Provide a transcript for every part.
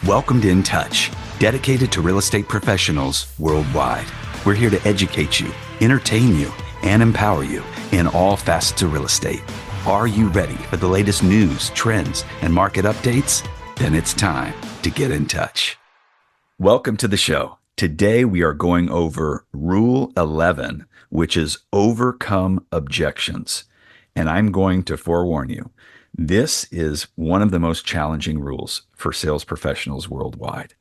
Welcome to InTouch, dedicated to real estate professionals worldwide. We're here to educate you, entertain you, and empower you in all facets of real estate. Are you ready for the latest news, trends, and market updates? Then it's time to get in touch. Welcome to the show. Today we are going over Rule 11, which is overcome objections. And I'm going to forewarn you, this is one of the most challenging rules for sales professionals worldwide.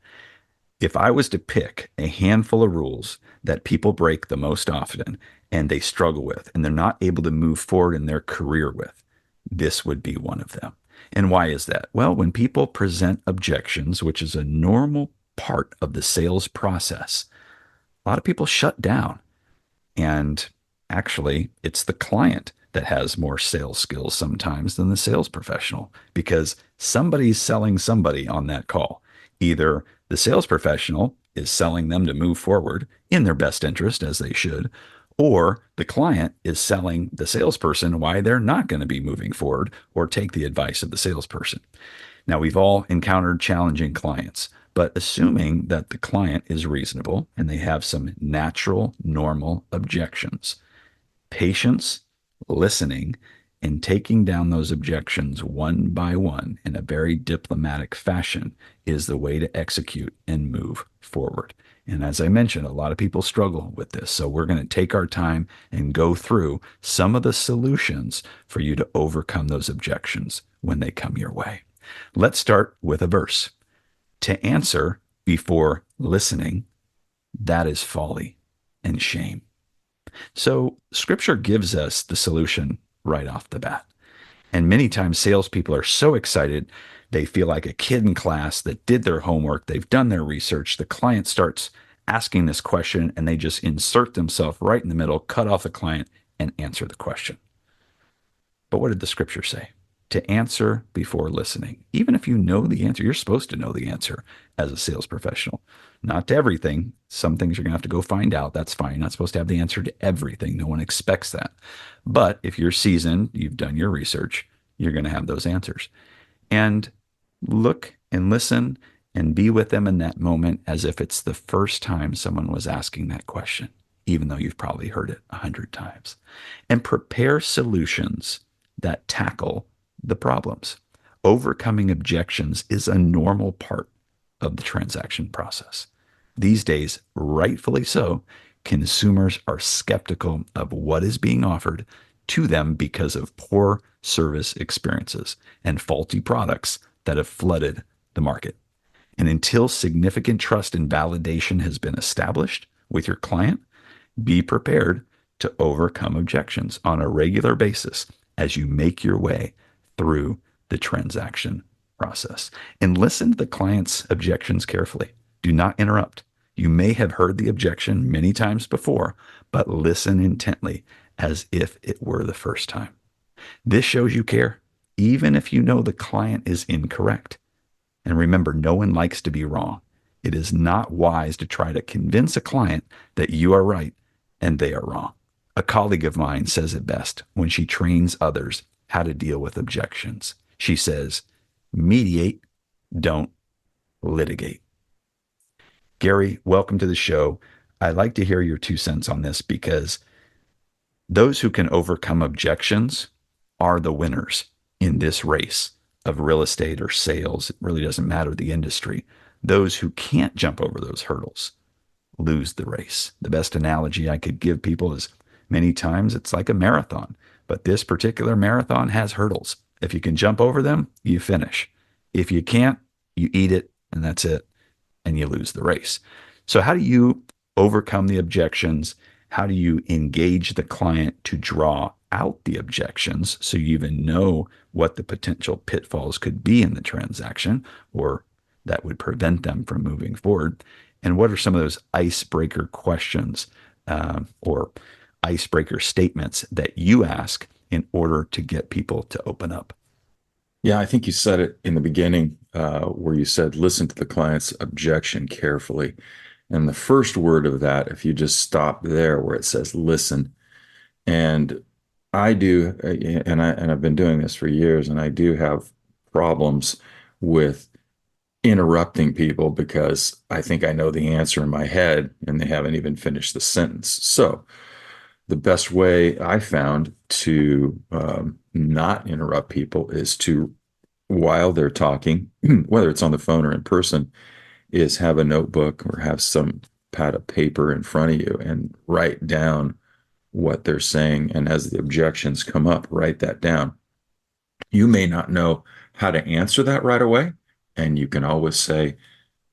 If I was to pick a handful of rules that people break the most often and they struggle with and they're not able to move forward in their career with, this would be one of them. And why is that? Well, when people present objections, which is a normal part of the sales process, a lot of people shut down. And actually, it's the client that has more sales skills sometimes than the sales professional, because somebody's selling somebody on that call. Either the sales professional is selling them to move forward in their best interest, as they should, or the client is selling the salesperson why they're not going to be moving forward or take the advice of the salesperson. Now, we've all encountered challenging clients, but assuming that the client is reasonable and they have some natural, normal objections, patience, listening, and taking down those objections one by one in a very diplomatic fashion is the way to execute and move forward. And as I mentioned, a lot of people struggle with this. So we're going to take our time and go through some of the solutions for you to overcome those objections when they come your way. Let's start with a verse. To answer before listening, that is folly and shame. So Scripture gives us the solution right off the bat. And many times salespeople are so excited, they feel like a kid in class that did their homework, they've done their research, the client starts asking this question, and they just insert themselves right in the middle, cut off the client, and answer the question. But what did the Scripture say? To answer before listening. Even if you know the answer, you're supposed to know the answer as a sales professional. Not to everything. Some things you're going to have to go find out. That's fine. You're not supposed to have the answer to everything. No one expects that. But if you're seasoned, you've done your research, you're going to have those answers. And look and listen and be with them in that moment as if it's the first time someone was asking that question, even though you've probably heard it 100 times. And prepare solutions that tackle the problems. Overcoming objections is a normal part of the transaction process. These days, rightfully so, consumers are skeptical of what is being offered to them because of poor service experiences and faulty products that have flooded the market. And until significant trust and validation has been established with your client, be prepared to overcome objections on a regular basis as you make your way through the transaction process. And listen to the client's objections carefully. Do not interrupt. You may have heard the objection many times before, but listen intently as if it were the first time. This shows you care, even if you know the client is incorrect. And remember, no one likes to be wrong. It is not wise to try to convince a client that you are right and they are wrong. A colleague of mine says it best when she trains others how to deal with objections. She says, mediate, don't litigate. Gary, welcome to the show. I'd like to hear your 2 cents on this, because those who can overcome objections are the winners in this race of real estate or sales. It really doesn't matter the industry. Those who can't jump over those hurdles lose the race. The best analogy I could give people is many times it's like a marathon. But this particular marathon has hurdles. If you can jump over them, you finish. If you can't, you eat it, and that's it, and you lose the race. So how do you overcome the objections? How do you engage the client to draw out the objections so you even know what the potential pitfalls could be in the transaction, or that would prevent them from moving forward? And what are some of those icebreaker questions or icebreaker statements that you ask in order to get people to open up? Yeah, I think you said it in the beginning where you said, listen to the client's objection carefully. And the first word of that, if you just stop there where it says listen, and I do, and I've been doing this for years, and I do have problems with interrupting people because I think I know the answer in my head and they haven't even finished the sentence. So the best way I found to not interrupt people is to, while they're talking, whether it's on the phone or in person, is have a notebook or have some pad of paper in front of you and write down what they're saying. And as the objections come up, write that down. You may not know how to answer that right away. And you can always say,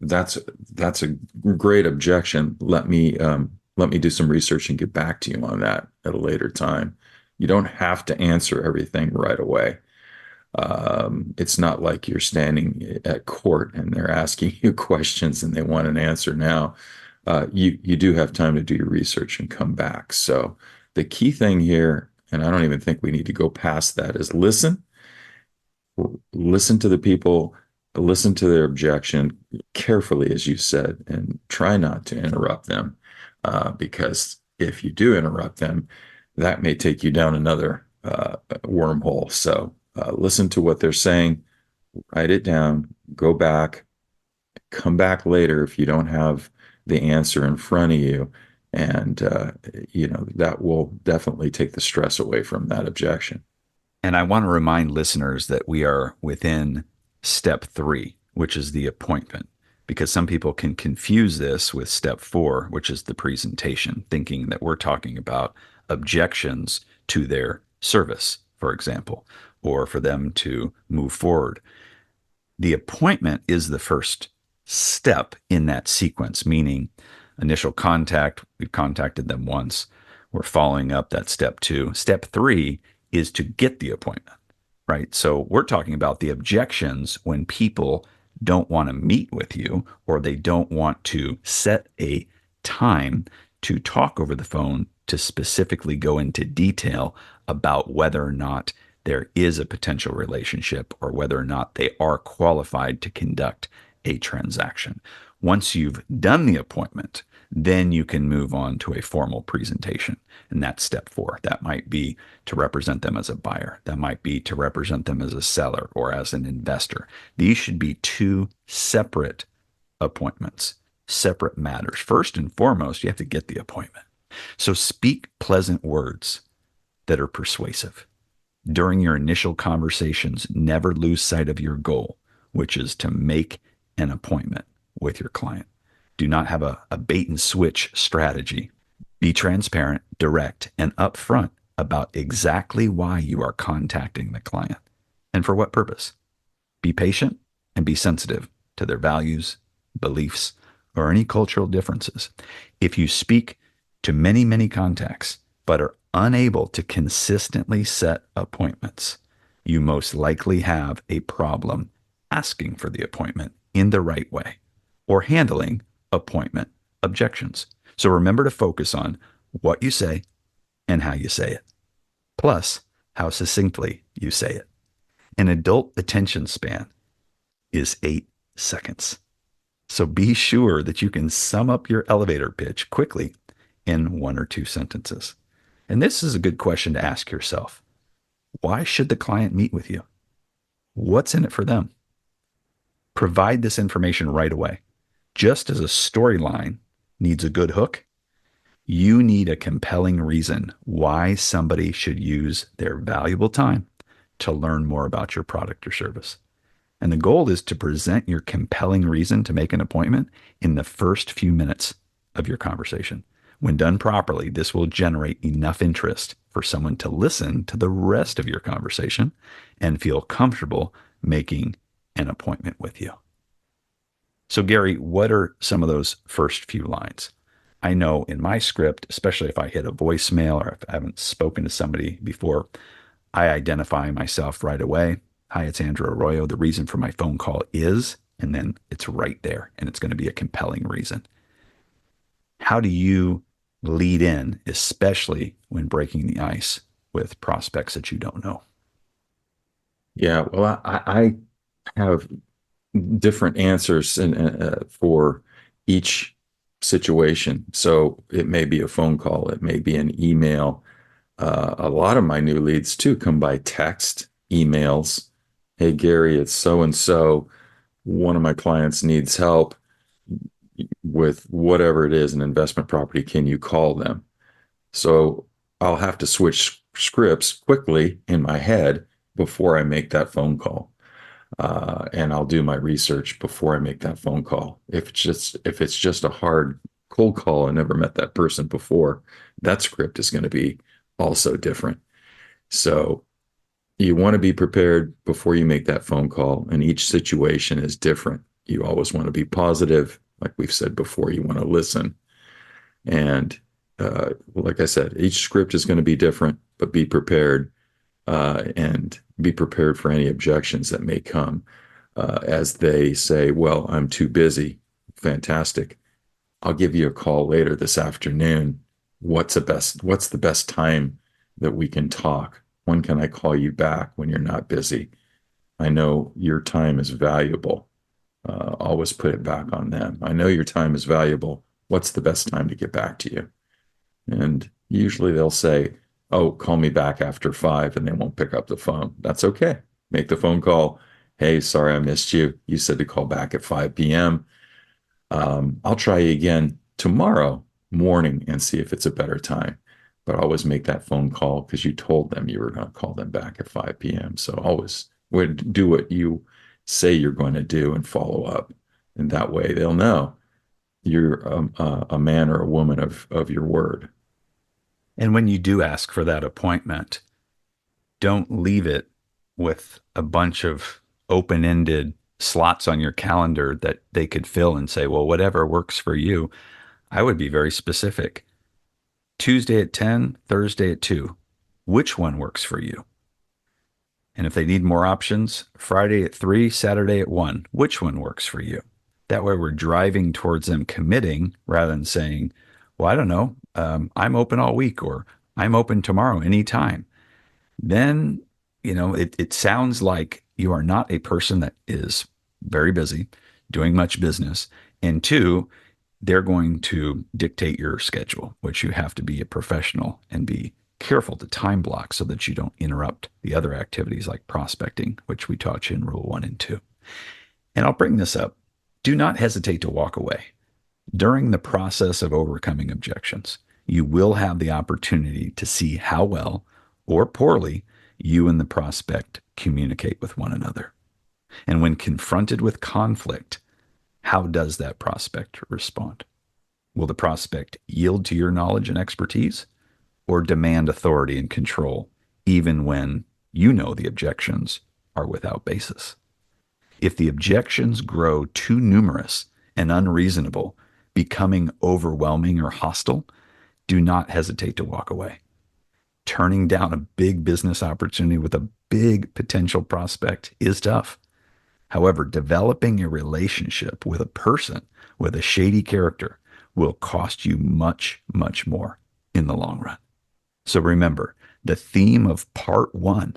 that's that's a great objection. Let me do some research and get back to you on that at a later time. You don't have to answer everything right away. It's not like you're standing at court and they're asking you questions and they want an answer now. You do have time to do your research and come back. So the key thing here, and I don't even think we need to go past that, is listen to the people, listen to their objection carefully, as you said, and try not to interrupt them. Because if you do interrupt them, that may take you down another wormhole. So listen to what they're saying, write it down, go back, come back later if you don't have the answer in front of you. And, that will definitely take the stress away from that objection. And I want to remind listeners that we are within step 3, which is the appointment, because some people can confuse this with step 4, which is the presentation, thinking that we're talking about objections to their service, for example, or for them to move forward. The appointment is the first step in that sequence, meaning initial contact, we've contacted them once, we're following up, that's step 2. Step 3 is to get the appointment, right? So we're talking about the objections when people don't want to meet with you or they don't want to set a time to talk over the phone to specifically go into detail about whether or not there is a potential relationship or whether or not they are qualified to conduct a transaction. Once you've done the appointment, then you can move on to a formal presentation. And that's step 4. That might be to represent them as a buyer. That might be to represent them as a seller or as an investor. These should be 2 separate appointments, separate matters. First and foremost, you have to get the appointment. So speak pleasant words that are persuasive. During your initial conversations, never lose sight of your goal, which is to make an appointment with your client. Do not have a bait and switch strategy. Be transparent, direct, and upfront about exactly why you are contacting the client and for what purpose. Be patient and be sensitive to their values, beliefs, or any cultural differences. If you speak to many, many contacts, but are unable to consistently set appointments, you most likely have a problem asking for the appointment in the right way or handling appointment objections. So remember to focus on what you say and how you say it, plus how succinctly you say it. An adult attention span is 8 seconds. So be sure that you can sum up your elevator pitch quickly in 1 or 2 sentences. And this is a good question to ask yourself. Why should the client meet with you? What's in it for them? Provide this information right away. Just as a storyline needs a good hook, you need a compelling reason why somebody should use their valuable time to learn more about your product or service. And the goal is to present your compelling reason to make an appointment in the first few minutes of your conversation. When done properly, this will generate enough interest for someone to listen to the rest of your conversation and feel comfortable making an appointment with you. So, Gary, what are some of those first few lines? I know in my script, especially if I hit a voicemail or if I haven't spoken to somebody before, I identify myself right away. Hi, it's Andrew Arroyo. The reason for my phone call is, and then it's right there, and it's going to be a compelling reason. How do you lead in, especially when breaking the ice with prospects that you don't know? Yeah, well, I have different answers for each situation. So it may be a phone call, it may be an email. A lot of my new leads too come by text, emails. Hey, Gary, it's so and so. one of my clients needs help with whatever it is, an investment property, can you call them? So I'll have to switch scripts quickly in my head before I make that phone call. And I'll do my research before I make that phone call. If it's just a hard cold call, I never met that person before, that script is going to be also different. So you want to be prepared before you make that phone call, and each situation is different. You always want to be positive, like we've said before. You want to listen, and like I said, each script is going to be different, but be prepared, and be prepared for any objections that may come. As they say, well, I'm too busy. Fantastic. I'll give you a call later this afternoon. What's the best time that we can talk? When can I call you back when you're not busy? I know your time is valuable. Always put it back on them. I know your time is valuable. What's the best time to get back to you? And usually they'll say, oh, call me back after 5, and they won't pick up the phone. That's okay. Make the phone call. Hey, sorry I missed you. You said to call back at 5 p.m. I'll try you again tomorrow morning and see if it's a better time. But always make that phone call because you told them you were going to call them back at 5 p.m. So always do what you say you're going to do and follow up. And that way they'll know you're a man or a woman of your word. And when you do ask for that appointment, don't leave it with a bunch of open-ended slots on your calendar that they could fill and say, well, whatever works for you. I would be very specific. Tuesday at 10, Thursday at 2. Which one works for you? And if they need more options, Friday at 3, Saturday at 1. Which one works for you? That way we're driving towards them committing rather than saying, well, I don't know, I'm open all week, or I'm open tomorrow anytime. Then, it sounds like you are not a person that is very busy, doing much business. And 2, they're going to dictate your schedule, which you have to be a professional and be careful to time block so that you don't interrupt the other activities like prospecting, which we taught you in Rule 1 and 2. And I'll bring this up. Do not hesitate to walk away. During the process of overcoming objections, you will have the opportunity to see how well or poorly you and the prospect communicate with one another. And when confronted with conflict, how does that prospect respond? Will the prospect yield to your knowledge and expertise, or demand authority and control, even when you know the objections are without basis? If the objections grow too numerous and unreasonable, becoming overwhelming or hostile, do not hesitate to walk away. Turning down a big business opportunity with a big potential prospect is tough. However, developing a relationship with a person with a shady character will cost you much, much more in the long run. So remember, the theme of part 1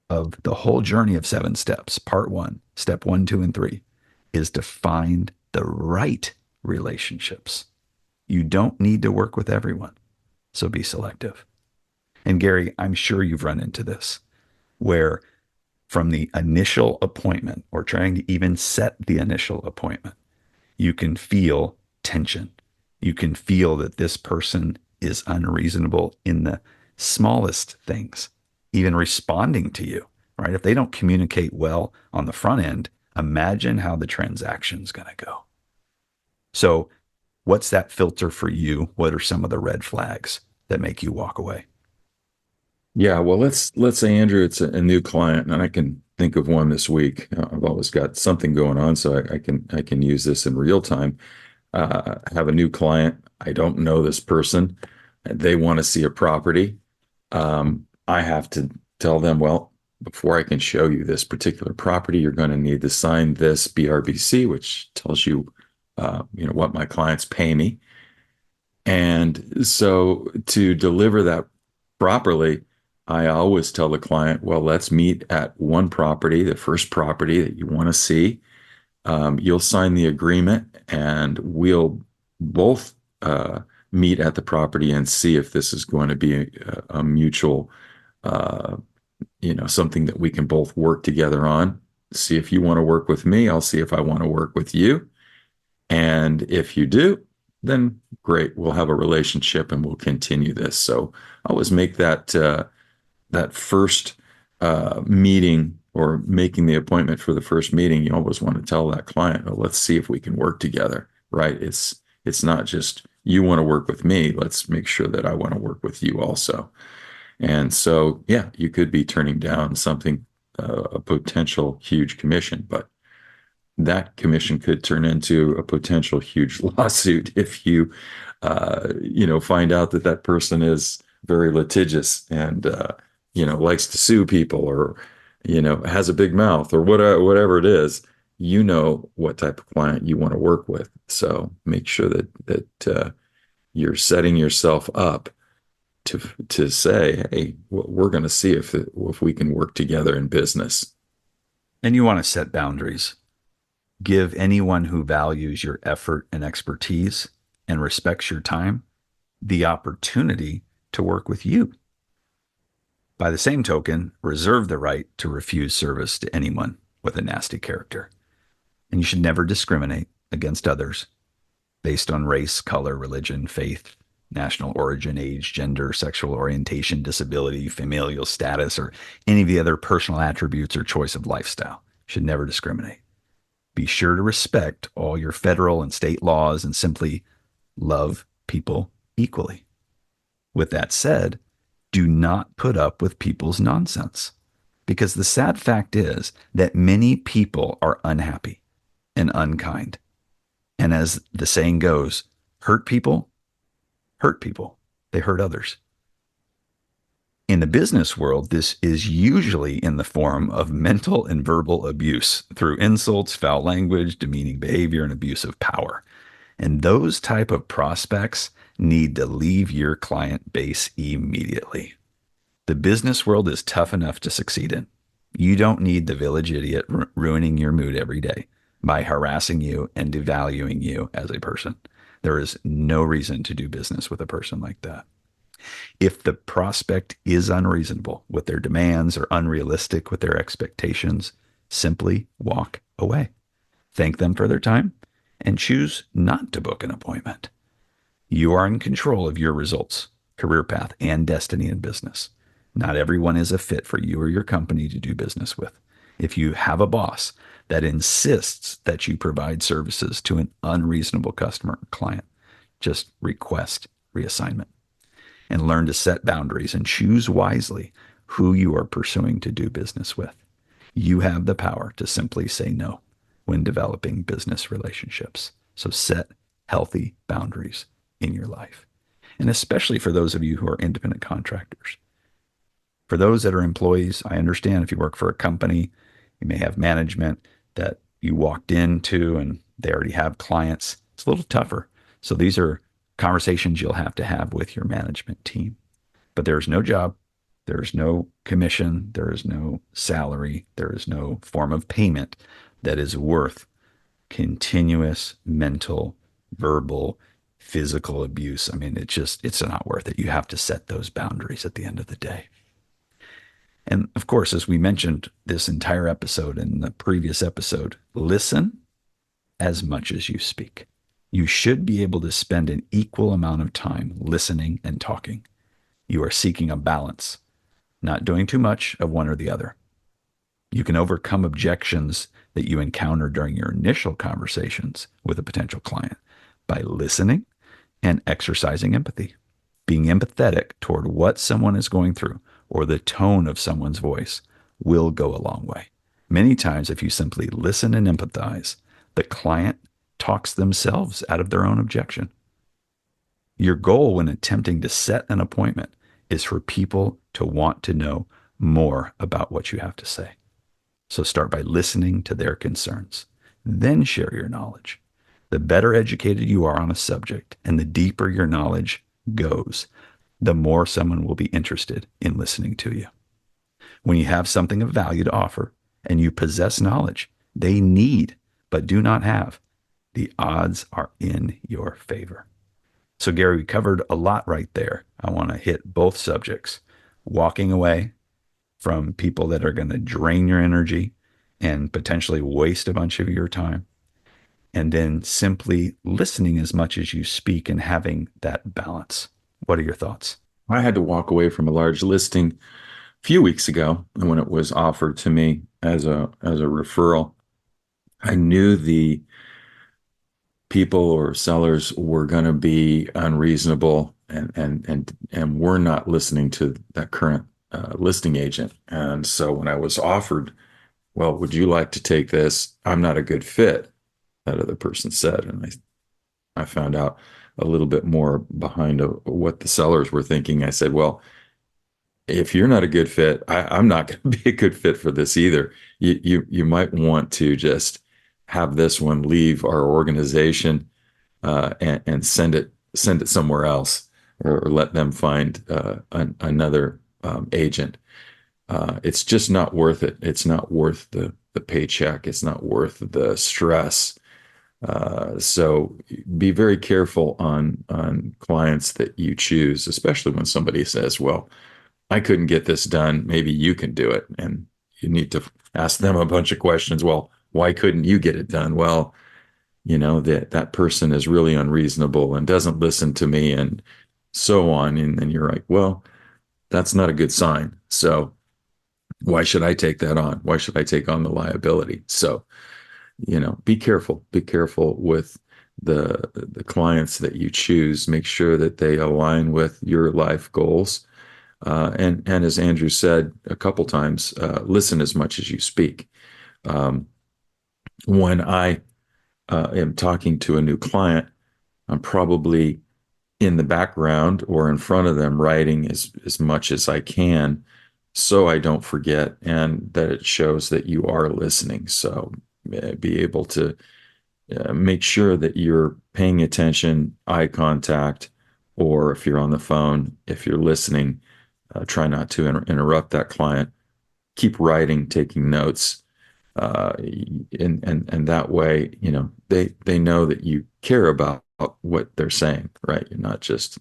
of the whole journey of 7 steps, part 1, step 1, 2, and 3, is to find the right relationships. You don't need to work with everyone, so be selective. And Gary, I'm sure you've run into this, where from the initial appointment or trying to even set the initial appointment, you can feel tension. You can feel that this person is unreasonable in the smallest things, even responding to you, right? If they don't communicate well on the front end, imagine how the transaction's going to go. So what's that filter for you? What are some of the red flags that make you walk away? Yeah, well, let's say, Andrew, it's a new client, and I can think of one this week. I've always got something going on, so I can use this in real time. I have a new client. I don't know this person. They want to see a property. I have to tell them, well, before I can show you this particular property, you're going to need to sign this BRBC, which tells you, what my clients pay me. And so to deliver that properly, I always tell the client, well, let's meet at one property, the first property that you want to see. You'll sign the agreement, and we'll both meet at the property and see if this is going to be a mutual, something that we can both work together on. see if you want to work with me. I'll see if I want to work with you. And if you do, then great, we'll have a relationship and we'll continue this. So always make that first meeting, or making the appointment for the first meeting. You always want to tell that client, oh, let's see if we can work together, right? It's not just you want to work with me. Let's make sure that I want to work with you also. And so, yeah, you could be turning down something, a potential huge commission, but that commission could turn into a potential huge lawsuit if find out that that person is very litigious and, likes to sue people, or, has a big mouth, or whatever it is. You know what type of client you want to work with. So make sure that you're setting yourself up to say, hey, we're going to see if we can work together in business. And you want to set boundaries. Give anyone who values your effort and expertise and respects your time the opportunity to work with you. By the same token, reserve the right to refuse service to anyone with a nasty character. And you should never discriminate against others based on race, color, religion, faith, national origin, age, gender, sexual orientation, disability, familial status, or any of the other personal attributes or choice of lifestyle. You should never discriminate. Be sure to respect all your federal and state laws and simply love people equally. With that said, do not put up with people's nonsense, because the sad fact is that many people are unhappy and unkind. And as the saying goes, hurt people. They hurt others. In the business world, this is usually in the form of mental and verbal abuse through insults, foul language, demeaning behavior, and abuse of power. And those type of prospects need to leave your client base immediately. The business world is tough enough to succeed in. You don't need the village idiot ruining your mood every day by harassing you and devaluing you as a person. There is no reason to do business with a person like that. If the prospect is unreasonable with their demands or unrealistic with their expectations, simply walk away. Thank them for their time and choose not to book an appointment. You are in control of your results, career path, and destiny in business. Not everyone is a fit for you or your company to do business with. If you have a boss that insists that you provide services to an unreasonable customer or client, just request reassignment. And learn to set boundaries and choose wisely who you are pursuing to do business with. You have the power to simply say no when developing business relationships. So set healthy boundaries in your life. And especially for those of you who are independent contractors. For those that are employees, I understand if you work for a company, you may have management that you walked into and they already have clients. It's a little tougher. So these are conversations you'll have to have with your management team. But there is no job, there is no commission, there is no salary, there is no form of payment that is worth continuous mental, verbal, physical abuse. I mean, it's not worth it. You have to set those boundaries at the end of the day. And of course, as we mentioned this entire episode in the previous episode, listen as much as you speak. You should be able to spend an equal amount of time listening and talking. You are seeking a balance, not doing too much of one or the other. You can overcome objections that you encounter during your initial conversations with a potential client by listening and exercising empathy. Being empathetic toward what someone is going through or the tone of someone's voice will go a long way. Many times, if you simply listen and empathize, the client talks themselves out of their own objection. Your goal when attempting to set an appointment is for people to want to know more about what you have to say. So start by listening to their concerns, then share your knowledge. The better educated you are on a subject and the deeper your knowledge goes, the more someone will be interested in listening to you. When you have something of value to offer and you possess knowledge they need but do not have, the odds are in your favor. So Gary, we covered a lot right there. I want to hit both subjects: walking away from people that are going to drain your energy and potentially waste a bunch of your time, and then simply listening as much as you speak and having that balance. What are your thoughts? I had to walk away from a large listing a few weeks ago when it was offered to me as a referral. I knew the people or sellers were going to be unreasonable and were not listening to that current listing agent. And so when I was offered, well, would you like to take this? I'm not a good fit, that other person said. And I found out a little bit more behind what the sellers were thinking. I said, well, if you're not a good fit, I'm not going to be a good fit for this either. You might want to just have this one leave our organization and send it somewhere else, or let them find another agent. It's just not worth it. It's not worth the paycheck. It's not worth the stress. So be very careful on clients that you choose, especially when somebody says, well, I couldn't get this done. Maybe you can do it. And you need to ask them a bunch of questions. Well, why couldn't you get it done? Well, that person is really unreasonable and doesn't listen to me and so on. And then you're like, well, that's not a good sign. So why should I take that on? Why should I take on the liability? So, be careful with the clients that you choose. Make sure that they align with your life goals. And as Andrew said a couple times, listen as much as you speak. When I am talking to a new client, I'm probably in the background or in front of them writing as much as I can so I don't forget, and that it shows that you are listening. So be able to make sure that you're paying attention, eye contact, or if you're on the phone, if you're listening, try not to interrupt that client. Keep writing, taking notes, and that way, they know that you care about what they're saying, right? You're not just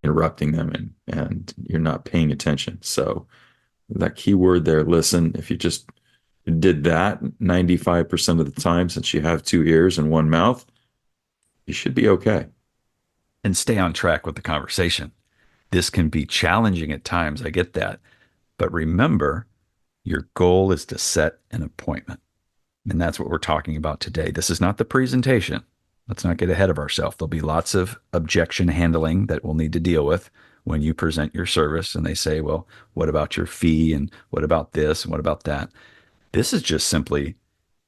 interrupting them, and you're not paying attention. So that key word there, listen. If you just did that 95% of the time, since you have two ears and one mouth, you should be okay. And stay on track with the conversation. This can be challenging at times. I get that. But remember, your goal is to set an appointment. And that's what we're talking about today. This is not the presentation. Let's not get ahead of ourselves. There'll be lots of objection handling that we'll need to deal with when you present your service and they say, well, what about your fee? And what about this? And what about that? This is just simply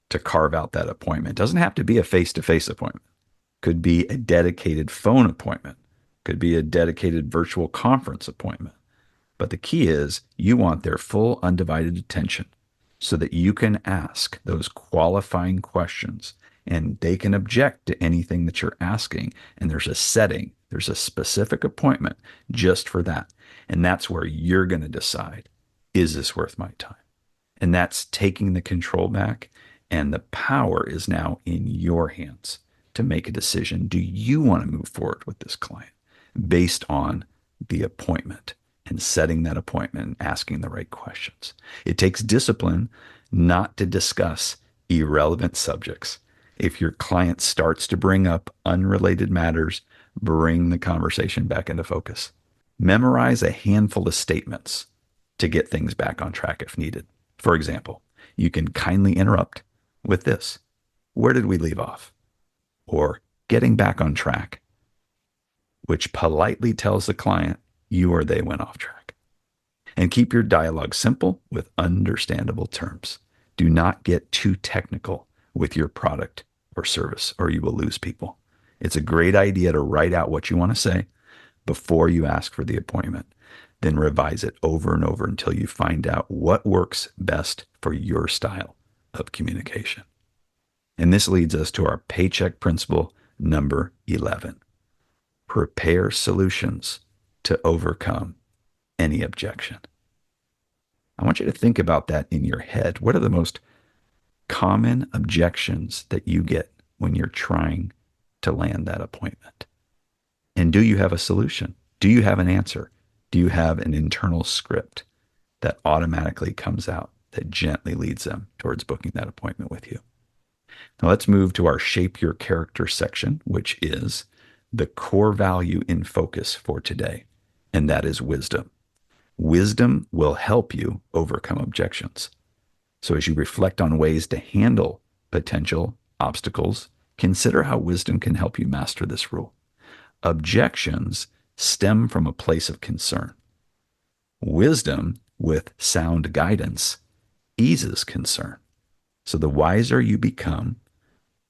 to carve out that appointment. It doesn't have to be a face-to-face appointment. Could be a dedicated phone appointment. Could be a dedicated virtual conference appointment. But the key is you want their full undivided attention so that you can ask those qualifying questions and they can object to anything that you're asking. And there's a setting, there's a specific appointment just for that. And that's where you're going to decide, is this worth my time? And that's taking the control back. And the power is now in your hands to make a decision. Do you want to move forward with this client based on the appointment and setting that appointment and asking the right questions? It takes discipline not to discuss irrelevant subjects. If your client starts to bring up unrelated matters, bring the conversation back into focus. Memorize a handful of statements to get things back on track if needed. For example, you can kindly interrupt with this: where did we leave off? Or getting back on track, which politely tells the client you or they went off track. And keep your dialogue simple with understandable terms. Do not get too technical with your product or service, or you will lose people. It's a great idea to write out what you want to say before you ask for the appointment. Then revise it over and over until you find out what works best for your style of communication. And this leads us to our paycheck principle number 11. Prepare solutions to overcome any objection. I want you to think about that in your head. What are the most common objections that you get when you're trying to land that appointment? And do you have a solution? Do you have an answer? Do you have an internal script that automatically comes out that gently leads them towards booking that appointment with you. Now let's move to our Shape Your Character section, which is the core value in focus for today, and that is wisdom. Wisdom will help you overcome objections. So as you reflect on ways to handle potential obstacles, consider how wisdom can help you master this rule. Objections stem from a place of concern. Wisdom, with sound guidance, eases concern. So the wiser you become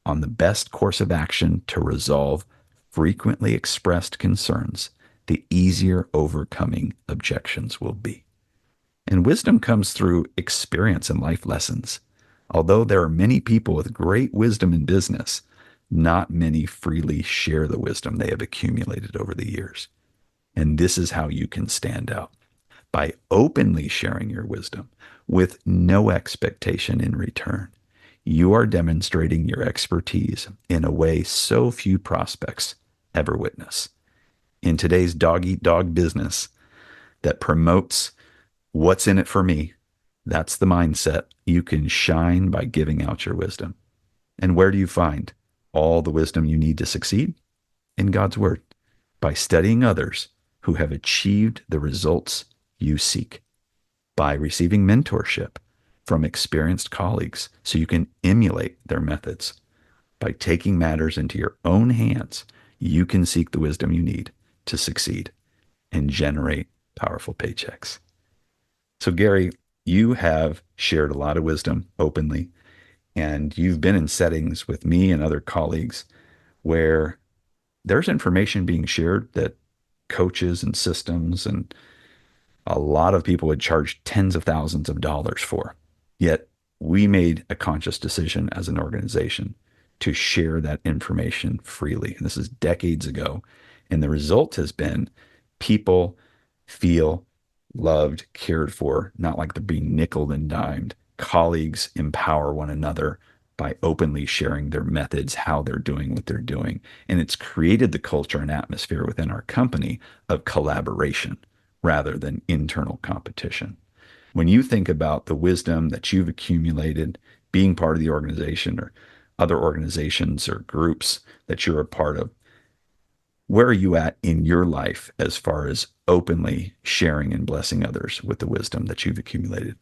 on the best course of action to resolve frequently expressed concerns, the easier overcoming objections will be. And wisdom comes through experience and life lessons. Although there are many people with great wisdom in business, not many freely share the wisdom they have accumulated over the years. And this is how you can stand out. By openly sharing your wisdom with no expectation in return, you are demonstrating your expertise in a way so few prospects ever witness. In today's dog-eat-dog business that promotes what's in it for me, that's the mindset. You can shine by giving out your wisdom. And where do you find all the wisdom you need to succeed? In God's Word, by studying others who have achieved the results you seek, by receiving mentorship from experienced colleagues so you can emulate their methods. By taking matters into your own hands, you can seek the wisdom you need to succeed and generate powerful paychecks. So, Gary, you have shared a lot of wisdom openly, and you've been in settings with me and other colleagues where there's information being shared that coaches and systems and a lot of people would charge tens of thousands of dollars for. Yet we made a conscious decision as an organization to share that information freely. And this is decades ago. And the result has been people feel loved, cared for, not like they're being nickeled and dimed. Colleagues empower one another by openly sharing their methods, how they're doing what they're doing. And it's created the culture and atmosphere within our company of collaboration rather than internal competition. When you think about the wisdom that you've accumulated being part of the organization or other organizations or groups that you're a part of, where are you at in your life as far as openly sharing and blessing others with the wisdom that you've accumulated?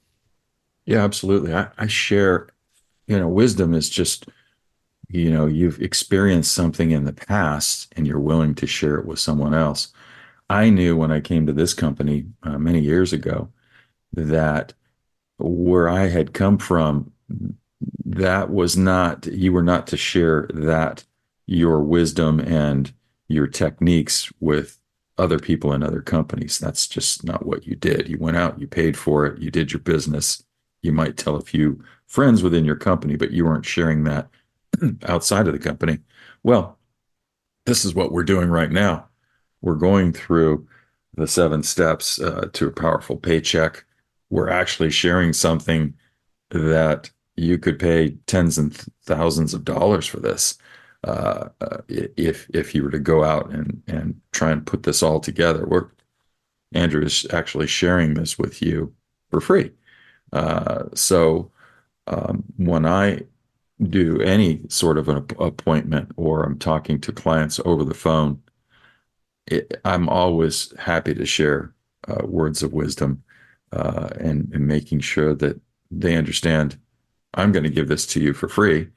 Yeah, absolutely. I share, wisdom is just, you've experienced something in the past and you're willing to share it with someone else. I knew when I came to this company many years ago that where I had come from, that was not, you were not to share that your wisdom and your techniques with other people in other companies. That's just not what you did. You went out, you paid for it, you did your business. You might tell a few friends within your company, but you weren't sharing that outside of the company. Well, this is what we're doing right now. We're going through the 7 steps to a powerful paycheck. We're actually sharing something that you could pay tens and thousands of dollars for this if you were to go out and try and put this all together. Andrew is actually sharing this with you for free. So when I do any sort of an appointment or I'm talking to clients over the phone, I'm always happy to share words of wisdom and making sure that they understand I'm going to give this to you for free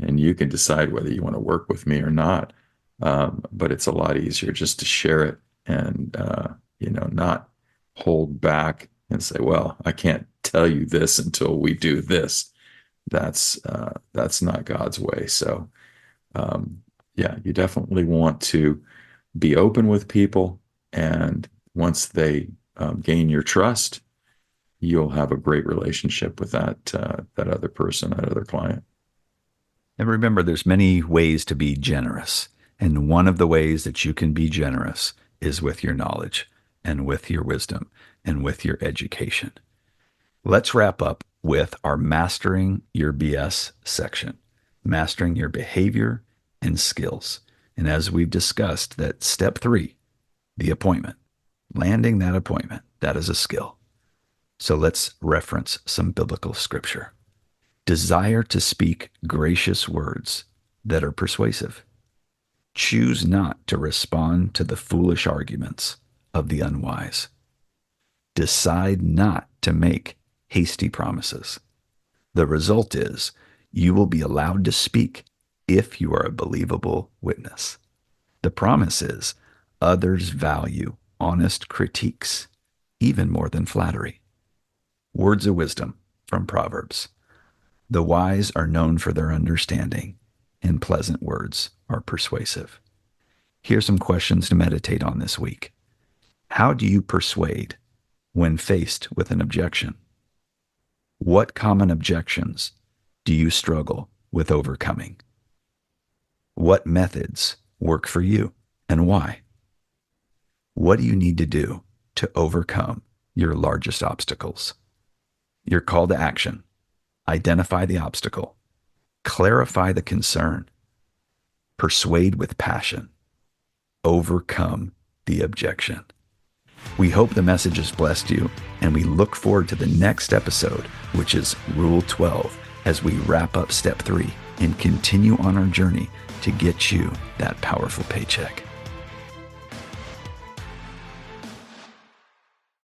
and you can decide whether you want to work with me or not. But it's a lot easier just to share it and, not hold back and say, well, I can't tell you this until we do this. That's not God's way. So, you definitely want to be open with people. And once they gain your trust, you'll have a great relationship with that other person, that other client. And remember, there's many ways to be generous. And one of the ways that you can be generous is with your knowledge and with your wisdom and with your education. Let's wrap up with our Mastering Your BS section, mastering your behavior and skills. And as we've discussed, that step 3, the appointment, landing that appointment, that is a skill. So let's reference some biblical scripture. Desire to speak gracious words that are persuasive. Choose not to respond to the foolish arguments of the unwise. Decide not to make hasty promises. The result is you will be allowed to speak if you are a believable witness. The promise is others value honest critiques even more than flattery. Words of wisdom from Proverbs. The wise are known for their understanding, and pleasant words are persuasive. Here's some questions to meditate on this week. How do you persuade when faced with an objection? What common objections do you struggle with overcoming? What methods work for you and why? What do you need to do to overcome your largest obstacles? Your call to action: identify the obstacle, clarify the concern, persuade with passion, overcome the objection. We hope the message has blessed you, and we look forward to the next episode, which is Rule 12, as we wrap up Step 3 and continue on our journey to get you that powerful paycheck.